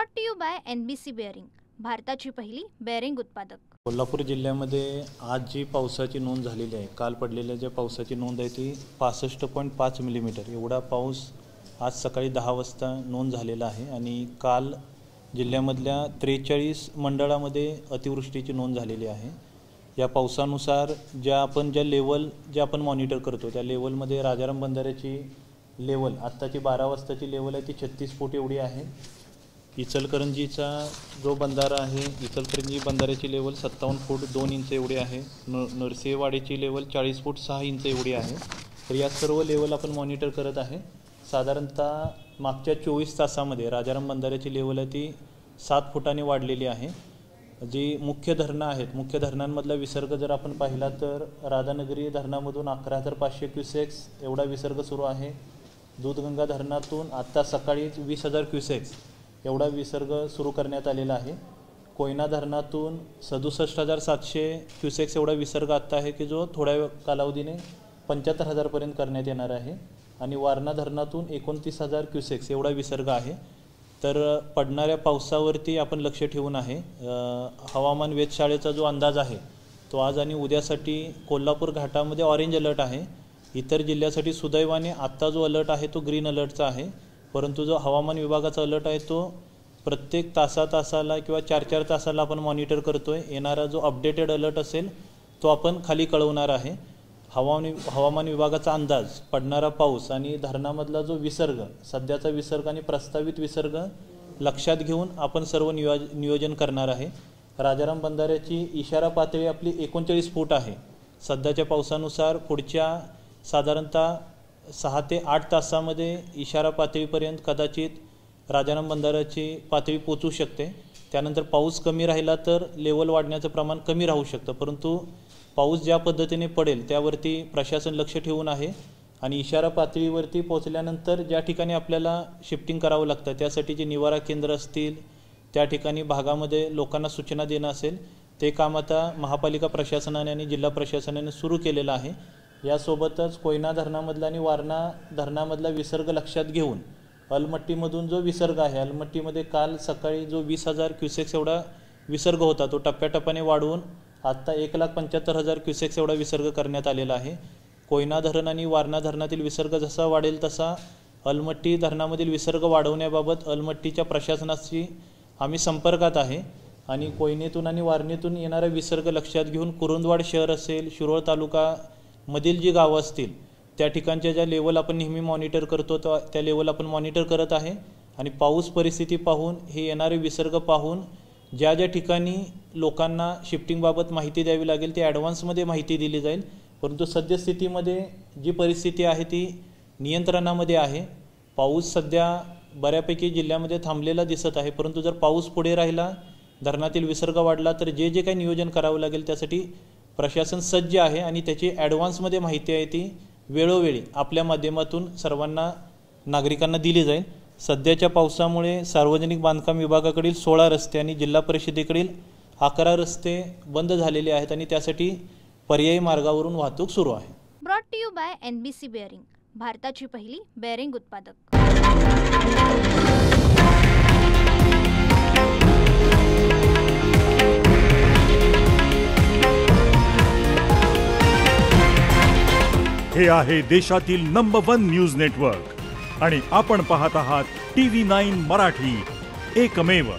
Brought to you by NBC bearing, भारताची पहिली bearing उत्पादक। कोल्हापूर जिल्ह्यामध्ये आज जी पावसाची नोंद झालेली आहे, काल पडलेल्या ज्या पावसाची नोंद आहे ती 65.5 मिलीमीटर एवढा पाऊस आज सकाळी 10 वाजता नोंद झालेला आहे। आणि काल जिल्ह्यामधल्या 43 मंडळामध्ये अतिवृष्टीची नोंद झालेली आहे। या पावसानुसार ज्या आपण मॉनिटर करतो त्या लेवलमध्ये राजाराम बंधाऱ्याची लेवल आत्ताची 12 वाजताची लेवल आहे ती 36 फूट एवढी आहे। इचलकरंजीचा जो बंधारा आहे, इचलकरंजी बंधाऱ्याची लेवल 57 फूट 2 इंच एवढी आहे। नरसिंहवाडीची लेवल 40 फूट 6 इंच एवढी आहे। तर या सर्व लेवल आपण मॉनिटर करत आहे। साधारणतः मागच्या 24 तासामध्ये राजाराम बंधाऱ्याची लेवल आहे ती 7 फुटांनी वाढलेली आहे। जी मुख्य धरणं आहेत, मुख्य धरणांमधला विसर्ग जर आपण पाहिला तर राधानगरी धरणामधून 11,500 क्युसेक्स एवढा विसर्ग सुरू आहे। दूधगंगा धरणातून आत्ता सकाळीच 20,000 क्युसेक्स एवढा विसर्ग सुरू करण्यात आलेला आहे। कोयना धरणातून 67,700 क्युसेक्स एवढा विसर्ग आत्ता आहे की जो थोड्या कालावधीने 75,000 पर्यंत करण्यात येणार आहे। आणि वारणा धरणातून 29,000 क्युसेक्स एवढा विसर्ग आहे। तर पडणाऱ्या पावसावरती आपण लक्ष ठेवून आहे। हवामान वेधशाळेचा जो अंदाज आहे तो आज आणि उद्यासाठी कोल्हापूर घाटामध्ये ऑरेंज अलर्ट आहे। इतर जिल्ह्यासाठी सुदैवाने आत्ता जो अलर्ट आहे तो ग्रीन अलर्टचा आहे, परंतु जो हवामान विभागाचा अलर्ट आहे तो प्रत्येक तासाला किंवा 4-4 तासाला आपण मॉनिटर करतोय। येणारा जो अपडेटेड अलर्ट असेल तो आपण खाली कळवणार आहे। हवामान विभागाचा अंदाज, पडणारा पाऊस आणि धरणामधला जो विसर्ग, सध्याचा विसर्ग आणि प्रस्तावित विसर्ग लक्षात घेऊन आपण सर्व नियोजन करणार आहे। राजाराम बंधाऱ्याची इशारा पातळी आपली 39 फूट आहे। सध्याच्या पावसानुसार पुढच्या साधारणतः 6 ते 8 तासामध्ये इशारा पातळीपर्यंत कदाचित राजाराम बंधाऱ्याची पातळी पोचू शकते। त्यानंतर पाऊस कमी राहिला तर लेवल वाढण्याचं प्रमाण कमी राहू शकतं, परंतु पाऊस ज्या पद्धतीने पडेल त्यावरती प्रशासन लक्ष ठेवून आहे। आणि इशारा पातळीवरती पोहोचल्यानंतर ज्या ठिकाणी आपल्याला शिफ्टिंग करावं लागतं त्यासाठी जे निवारा केंद्र असतील त्या ठिकाणी भागामध्ये लोकांना सूचना देणं असेल ते काम आता महापालिका प्रशासनाने आणि जिल्हा प्रशासनाने सुरू केलेलं आहे। यासोबतच कोयना धरणामधला आणि वारणा धरणामधला विसर्ग लक्षात घेऊन अलमट्टीमधून जो विसर्ग आहे, अलमट्टीमध्ये काल सकाळी जो 20,000 क्युसेक्स एवढा विसर्ग होता तो टप्प्याटप्प्याने वाढवून आत्ता 1,75,000 क्युसेक्स एवढा विसर्ग करण्यात आलेला आहे। कोयना धरण आणि वारणा धरणातील विसर्ग जसा वाढेल तसा अलमट्टी धरणामधील विसर्ग वाढवण्याबाबत अलमट्टीच्या प्रशासनाशी आम्ही संपर्कात आहे। आणि कोयनेतून आणि वारणेतून येणारा विसर्ग लक्षात घेऊन कुरुंदवाड शहर असेल, शिरोळ तालुका मधील जी गावं असतील त्या ठिकाणच्या ज्या लेवल आपण नेहमी मॉनिटर करतो त्या लेवल आपण मॉनिटर करत आहे। आणि पाऊस परिस्थिती पाहून, हे येणारे विसर्ग पाहून ज्या ज्या ठिकाणी लोकांना शिफ्टिंगबाबत माहिती द्यावी लागेल ती ॲडव्हान्समध्ये माहिती दिली जाईल। परंतु सद्यस्थितीमध्ये जी परिस्थिती आहे ती नियंत्रणामध्ये आहे। पाऊस सध्या बऱ्यापैकी जिल्ह्यामध्ये थांबलेला दिसत आहे, परंतु जर पाऊस पुढे राहिला, धरणातील विसर्ग वाढला तर जे काही नियोजन करावं लागेल त्यासाठी प्रशासन सज्ज आहे। आणि त्याची ॲडव्हान्समध्ये माहिती आहे ती वेळोवेळी आपल्या माध्यमातून सर्वांना नागरिकांना दिली जाईल। सध्याच्या पावसामुळे सार्वजनिक बांधकाम विभागाकडील 16 रस्ते आणि जिल्हा परिषदेकडील 11 रस्ते बंद झालेले आहेत आणि त्यासाठी पर्यायी मार्गावरून वाहतूक सुरू आहे। Brought to you by NBC bearing, भारताची पहिली बेअरिंग उत्पादक। हे आहे देशातील नंबर 1 न्यूज नेटवर्क आणि आपण पाहत आहात TV9 मराठी, एकमेव।